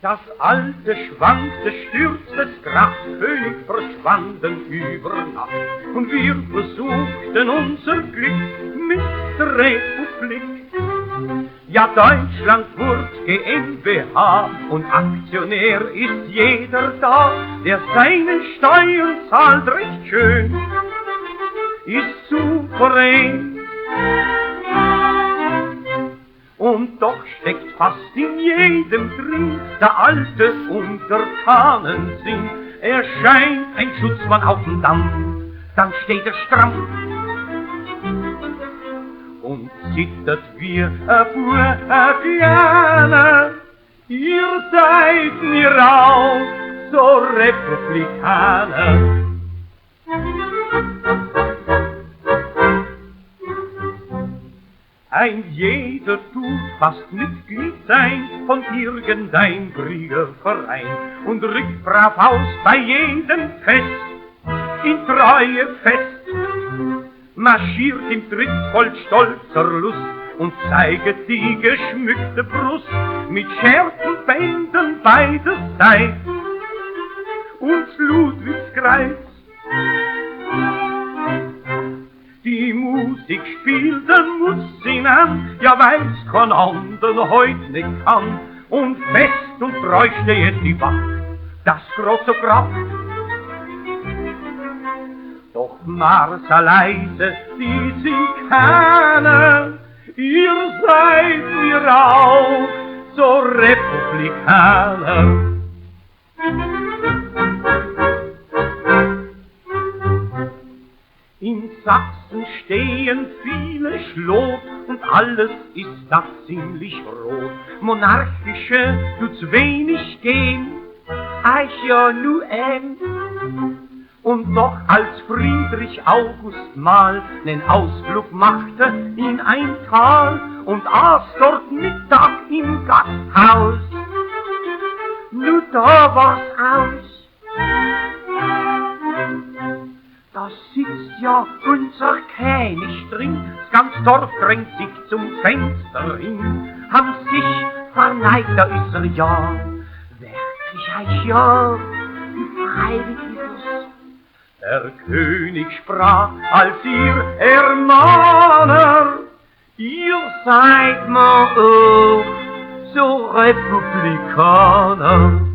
Das alte schwankte, stürzte, krach, König verschwanden über Nacht. Und wir versuchten unser Glück mit der Republik. Ja, Deutschland wurde GmbH und Aktionär ist jeder da, der seine Steuern zahlt recht schön, ist souverän. Und doch steckt fast in jedem drin der alte Untertanensinn. Erscheint ein Schutzmann auf dem Damm, dann steht er stramm und zittert wie gerne. Ihr seid mir auch so Republikaner. Ein jeder tut fast Mitglied sein von irgendein Kriegerverein und rückt brav aus bei jedem Fest, in Treue fest, marschiert im Tritt voll stolzer Lust und zeiget die geschmückte Brust mit Schärpenbändern beiderseits und Ludwigskreuz. Die Musik spielt den Mussin an, ja weil's kein anderen heut nicht kann. Und fest und treu steht die Wacht, das große Kraft. Doch Marsa leise, die sind keine, ihr seid mir auch so Republikaner. In Sachsen stehen viele Schlot und alles ist da ziemlich rot. Monarchische tut's wenig gehen, eich ja nu Und doch als Friedrich August mal nen Ausflug machte in ein Tal und aß dort Mittag im Gasthaus, nu da war's aus. Da sitzt ja unser König drin, das ganze Dorf drängt sich zum Fenster hin. Haben sich verneigt, da ist er ja, wirklich ein ja, freilich ist es. Der König sprach als ihr Ermahner, ihr seid mir auch so Republikaner.